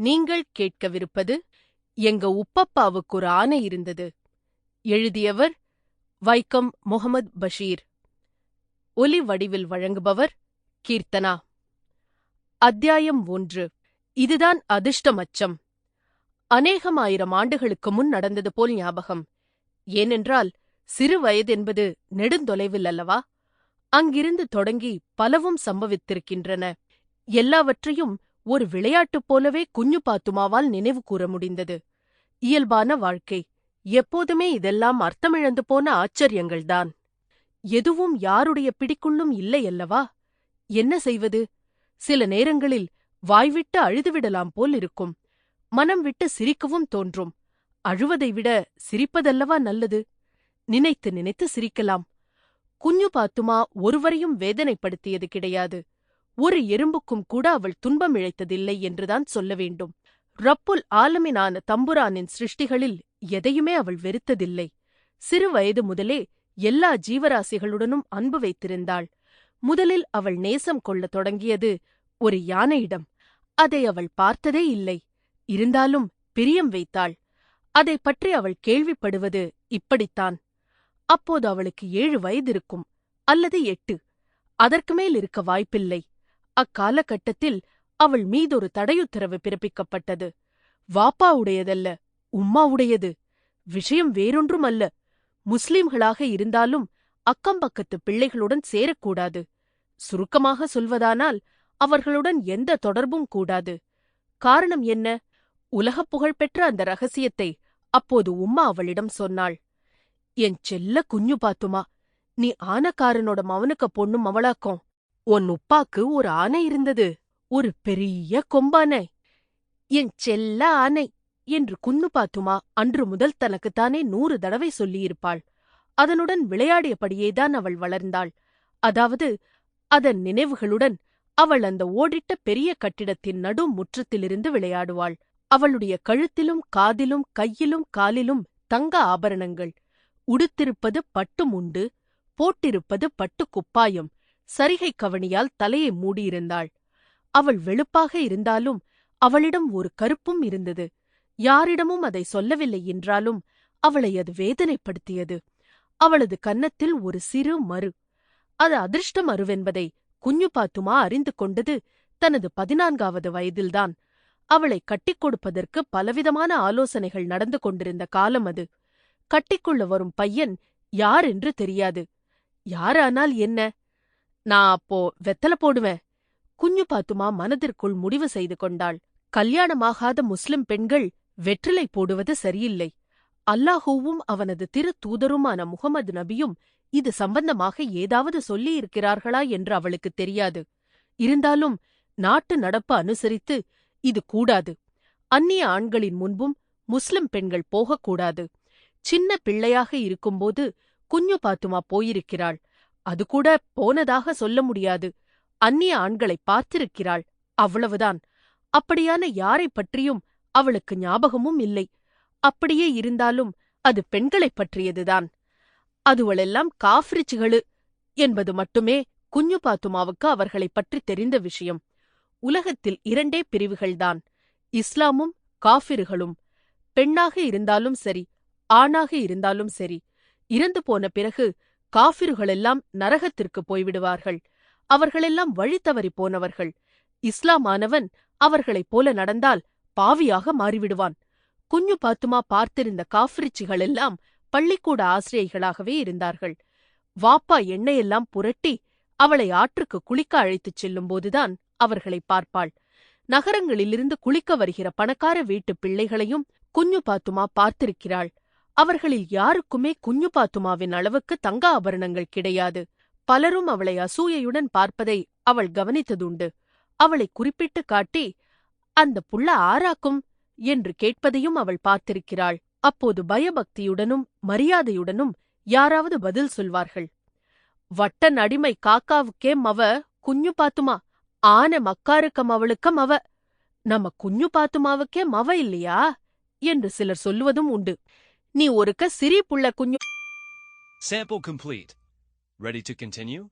நீங்கள் கேட்கவிருப்பது எங்க உப்பப்பாவுக்கு ஒரு ஆனை இருந்தது. எழுதியவர் வைக்கம் முகமது பஷீர். ஒலி வடிவில் வழங்குபவர் கீர்த்தனா. அத்தியாயம் 1. இதுதான் அதிர்ஷ்டம் அச்சம். அநேகமாயிரம் ஆண்டுகளுக்கு முன் நடந்தது போல் ஞாபகம். ஏனென்றால் சிறு வயதென்பது நெடுந்தொலைவில் அல்லவா? அங்கிருந்து தொடங்கி பலவும் சம்பவித்திருக்கின்றன. எல்லாவற்றையும் ஒரு விளையாட்டுப் போலவே குஞ்சு பாத்துமாவால் நினைவு கூற முடிந்தது. இயல்பான வாழ்க்கை. எப்போதுமே இதெல்லாம் அர்த்தமிழந்து போன ஆச்சரியங்கள்தான். எதுவும் யாருடைய பிடிக்குள்ளும் இல்லையல்லவா? என்ன செய்வது? சில நேரங்களில் வாய்விட்டு அழுதுவிடலாம் போல் இருக்கும். மனம் விட்டு சிரிக்கவும் தோன்றும். அழுவதை விட சிரிப்பதல்லவா நல்லது? நினைத்து நினைத்து சிரிக்கலாம். குஞ்சு பாத்துமா ஒருவரையும் வேதனைப்படுத்தியது கிடையாது. ஒரு எறும்புக்கும் கூட அவள் துன்பம் இழைத்ததில்லை என்றுதான் சொல்ல வேண்டும். ரப்புல் ஆலமீனான தம்புரானின் சிருஷ்டிகளில் எதையுமே அவள் வெறுத்ததில்லை. சிறு வயது முதலே எல்லா ஜீவராசிகளுடனும் அன்பு வைத்திருந்தாள். முதலில் அவள் நேசம் கொள்ளத் தொடங்கியது ஒரு யானையிடம். அதை அவள் பார்த்ததே இல்லை. இருந்தாலும் பிரியம் வைத்தாள். அதைப் பற்றி அவள் கேள்விப்படுவது இப்படித்தான். அப்போது அவளுக்கு 7 வயதிருக்கும், அல்லது 8. அதற்கு மேல் இருக்க வாய்ப்பில்லை. அக்காலகட்டத்தில் அவள் மீதொரு தடையுத்தரவு பிறப்பிக்கப்பட்டது. வாப்பாவுடையதல்ல, உம்மாவுடையது. விஷயம் வேறொன்றும் அல்ல. முஸ்லிம்களாக இருந்தாலும் அக்கம்பக்கத்து பிள்ளைகளுடன் சேரக்கூடாது. சுருக்கமாக சொல்வதானால் அவர்களுடன் எந்த தொடர்பும் கூடாது. காரணம் என்ன? உலகப் புகழ்பெற்ற அந்த ரகசியத்தை அப்போது உம்மா அவளிடம் சொன்னாள். என் செல்ல குஞ்சு பாத்துமா, நீ ஆனக்காரனோட மவனுக்க பொண்ணும் அவளாக்கும். உன் உப்பாக்கு ஒரு ஆனை இருந்தது, ஒரு பெரிய கொம்பானை. என் செல்ல ஆனை என்று குன்னு பாத்துமா அன்று முதல் தனக்குத்தானே 100 தடவை சொல்லியிருப்பாள். அதனுடன் விளையாடியபடியேதான் அவள் வளர்ந்தாள். அதாவது அதன் நினைவுகளுடன் அவள் அந்த ஓடிட்ட பெரிய கட்டிடத்தின் நடு முற்றத்திலிருந்து விளையாடுவாள். அவளுடைய கழுத்திலும் காதிலும் கையிலும் காலிலும் தங்க ஆபரணங்கள். உடுத்திருப்பது பட்டு முண்டு, போட்டிருப்பது பட்டு குப்பாயம். சரிகை கவணியால் தலையை மூடியிருந்தாள். அவள் வெளுப்பாக இருந்தாலும் அவளிடம் ஒரு கருப்பும் இருந்தது. யாரிடமும் அதை சொல்லவில்லை என்றாலும் அவளை அது வேதனைப்படுத்தியது. அவளது கன்னத்தில் ஒரு சிறு மரு. அது அதிர்ஷ்ட மருவென்பதை குஞ்சு பாத்துமா அறிந்து கொண்டது தனது 14வது வயதில்தான். அவளை கட்டிக் கொடுப்பதற்கு பலவிதமான ஆலோசனைகள் நடந்து கொண்டிருந்த காலம் அது. கட்டிக்கொள்ள வரும் பையன் யார் என்று தெரியாது. யாரானால் என்ன? நான் அப்போ வெத்தல போடுவேன். குஞ்சு பாத்துமா மனதிற்குள் முடிவு செய்து கொண்டாள். கல்யாணமாகாத முஸ்லிம் பெண்கள் வெற்றிலை போடுவது சரியில்லை. அல்லாஹூவும் அவனது திரு தூதருமான முகமது நபியும் இது சம்பந்தமாக ஏதாவது சொல்லியிருக்கிறார்களா என்று அவளுக்கு தெரியாது. இருந்தாலும் நாட்டு நடப்பு அனுசரித்து இது கூடாது. அந்நிய ஆண்களின் முன்பும் முஸ்லிம் பெண்கள் போகக்கூடாது. சின்ன பிள்ளையாக இருக்கும்போது குஞ்சு பாத்துமா போயிருக்கிறாள். அது கூட போனதாக சொல்ல முடியாது. அந்நிய ஆண்களை பார்த்திருக்கிறாள், அவ்வளவுதான். அப்படியான யாரைப் பற்றியும் அவளுக்கு ஞாபகமும் இல்லை. அப்படியே இருந்தாலும் அது பெண்களைப் பற்றியதுதான். அதுவளெல்லாம் காஃப்ரிச்சுகளு என்பது மட்டுமே குஞ்சு பாத்துமாவுக்கு அவர்களைப் பற்றி தெரிந்த விஷயம். உலகத்தில் 2 பிரிவுகள்தான், இஸ்லாமும் காஃபிர்களும். பெண்ணாக இருந்தாலும் சரி, ஆணாக இருந்தாலும் சரி, இறந்து போன பிறகு காஃபிர்களெல்லாம் நரகத்திற்கு போய்விடுவார்கள். அவர்களெல்லாம் வழி தவறி போனவர்கள். இஸ்லாமானவன் அவர்களைப் போல நடந்தால் பாவியாக மாறிவிடுவான். குஞ்சு பாத்துமா பார்த்திருந்த காஃப்ரிச்சிகளெல்லாம் பள்ளிக்கூட ஆசிரியைகளாகவே இருந்தார்கள். வாப்பா எண்ணெயெல்லாம் புரட்டி அவளை ஆற்றுக்கு குளிக்க அழைத்துச் செல்லும்போதுதான் அவர்களை பார்ப்பாள். நகரங்களிலிருந்து குளிக்க வருகிற பணக்கார வீட்டுப் பிள்ளைகளையும் குஞ்சு பாத்துமா பார்த்திருக்கிறாள். அவர்களில் யாருக்குமே குஞ்சு பாத்துமாவின் அளவுக்கு தங்க ஆபரணங்கள் கிடையாது. பலரும் அவளை அசூயையுடன் பார்ப்பதை அவள் கவனித்ததுண்டு. அவளை குறிப்பிட்டு காட்டி, அந்த புள்ள ஆராக்கும் என்று கேட்பதையும் அவள் பார்த்திருக்கிறாள். அப்போது பயபக்தியுடனும் மரியாதையுடனும் யாராவது பதில் சொல்வார்கள். வட்டன் அடிமை காக்காவுக்கே மவ குஞ்சு பாத்துமா, ஆன மக்காருக்கம் அவளுக்க மவ, நம்ம குஞ்சு பாத்துமாவுக்கே மவ இல்லையா என்று சிலர் சொல்லுவதும் உண்டு. நீ ஒருக்க சிறி புள்ள குஞ்சு. Sample complete. Ready to continue?